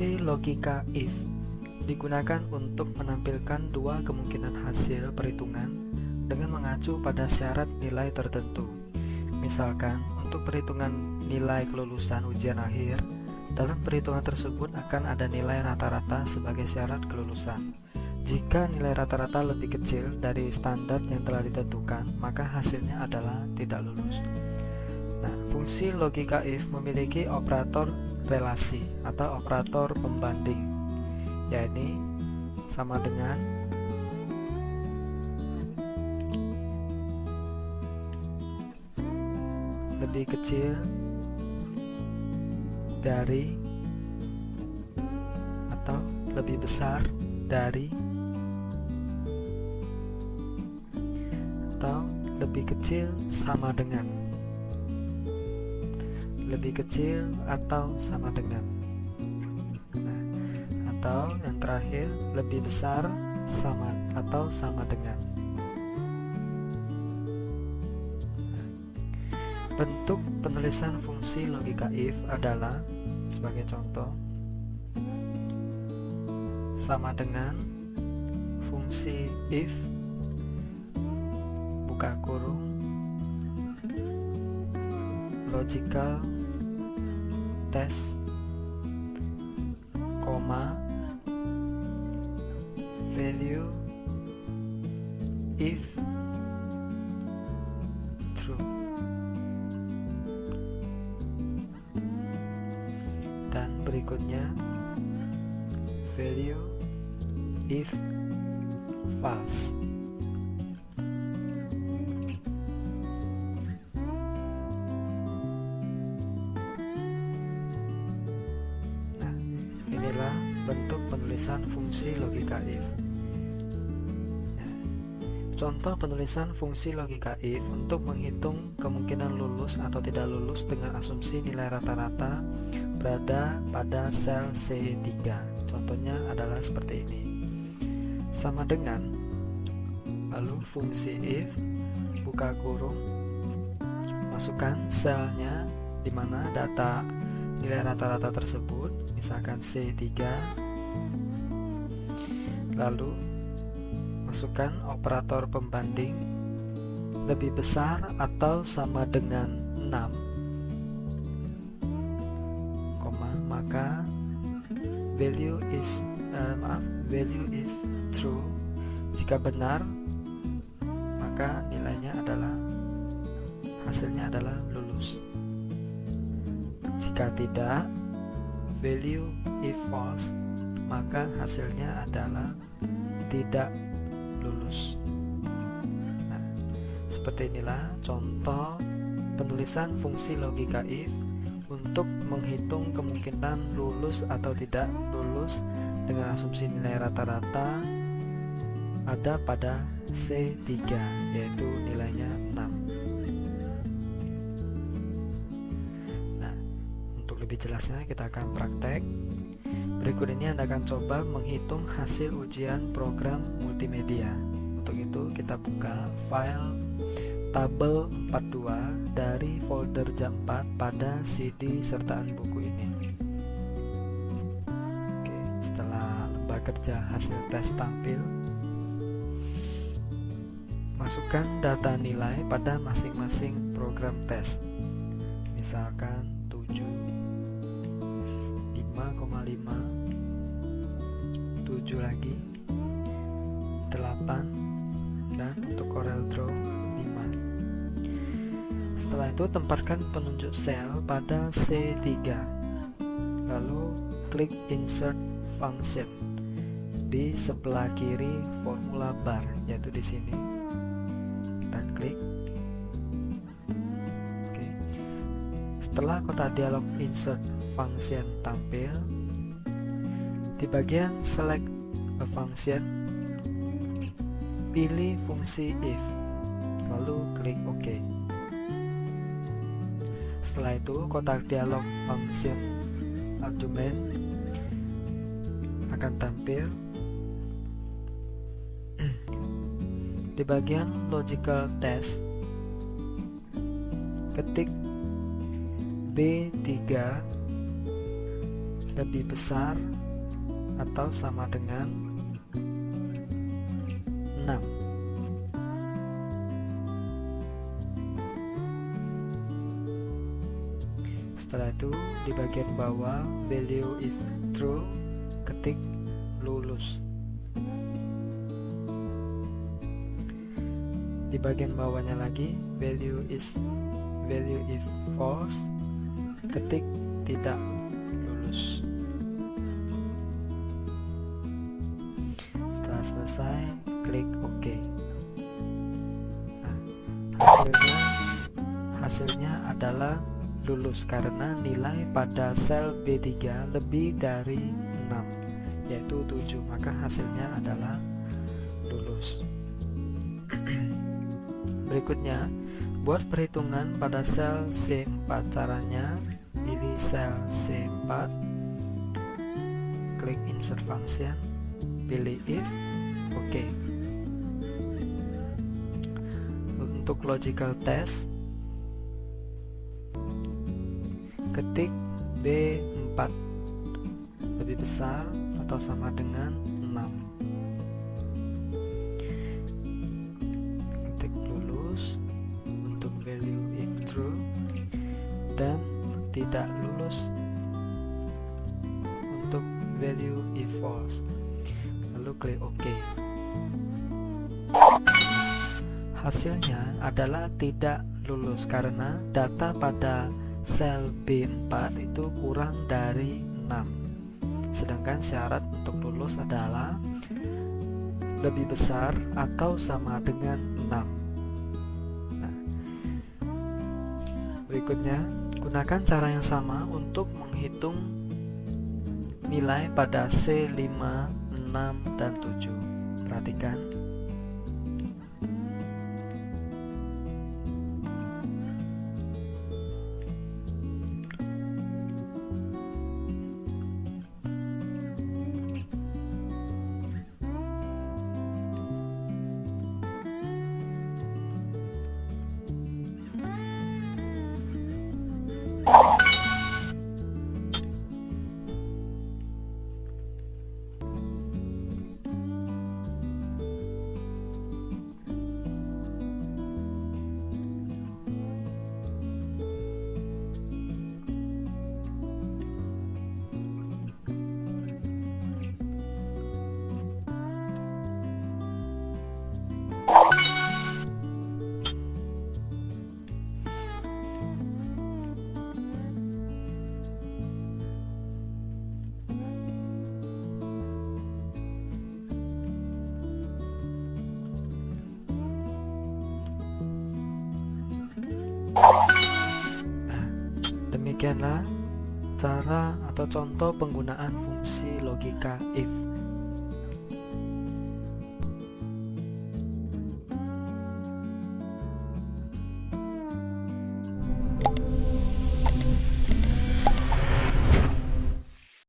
Fungsi logika if digunakan untuk menampilkan dua kemungkinan hasil perhitungan dengan mengacu pada syarat nilai tertentu. Misalkan, untuk perhitungan nilai kelulusan ujian akhir, dalam perhitungan tersebut akan ada nilai rata-rata sebagai syarat kelulusan. Jika nilai rata-rata lebih kecil dari standar yang telah ditentukan, maka hasilnya adalah tidak lulus. Nah, fungsi logika if memiliki operator relasi atau operator pembanding, yakni sama dengan lebih kecil dari atau lebih besar dari atau lebih kecil sama dengan, lebih kecil atau sama dengan, atau yang terakhir lebih besar sama atau sama dengan. Bentuk penulisan fungsi logika if adalah sebagai contoh sama dengan fungsi if buka kurung logical test, koma, value if true. Dan berikutnya value if false. Inilah bentuk penulisan fungsi logika if. Contoh penulisan fungsi logika if untuk menghitung kemungkinan lulus atau tidak lulus dengan asumsi nilai rata-rata berada pada sel C3. Contohnya adalah seperti ini. Sama dengan, lalu fungsi if buka kurung, masukkan selnya di mana data nilai rata-rata tersebut, misalkan C3, lalu masukkan operator pembanding lebih besar atau sama dengan 6, maka value is true. Jika benar, maka nilainya adalah hasilnya adalah lulus. Jika tidak, value if false, maka hasilnya adalah tidak lulus. Nah, seperti inilah contoh penulisan fungsi logika if untuk menghitung kemungkinan lulus atau tidak lulus dengan asumsi nilai rata-rata ada pada C3, yaitu nilainya 6. Nah, untuk lebih jelasnya kita akan praktek. Berikut ini Anda akan coba menghitung hasil ujian program multimedia. Untuk itu kita buka file tabel 42 dari folder jam 4 pada CD sertaan buku ini. Oke, setelah lembar kerja hasil tes tampil, masukkan data nilai pada masing-masing program tes. Misalkan 7, 5,5, 7 lagi, 8, dan untuk CorelDRAW 5. Setelah itu tempatkan penunjuk sel pada C3, lalu klik Insert Function di sebelah kiri formula bar, yaitu di sini. Kita klik. Oke. Setelah kotak dialog Insert Function tampil, di bagian Select a Function, pilih fungsi if, lalu klik OK. Setelah itu kotak dialog function argument akan tampil. Di bagian logical test, ketik B3 lebih besar atau sama dengan 6. Setelah itu di bagian bawah value if true, ketik lulus. Di bagian bawahnya lagi value if false, ketik tidak lulus. Setelah selesai klik OK. Nah, hasilnya adalah lulus karena nilai pada sel B3 lebih dari 6, yaitu 7, maka hasilnya adalah lulus. Berikutnya, buat perhitungan pada sel C4. Caranya, pilih sel C4, klik insert function, pilih if, OK. Untuk logical test, ketik B4 lebih besar atau sama dengan 6. Ketik lulus untuk value if true dan tidak lulus untuk value if false. Lalu klik OK. Hasilnya adalah tidak lulus karena data pada sel B4 itu kurang dari 6. Sedangkan syarat untuk lulus adalah lebih besar atau sama dengan 6. Nah, berikutnya, gunakan cara yang sama untuk menghitung nilai pada C5, 6, dan 7. Perhatikan. Demikianlah cara atau contoh penggunaan fungsi logika if.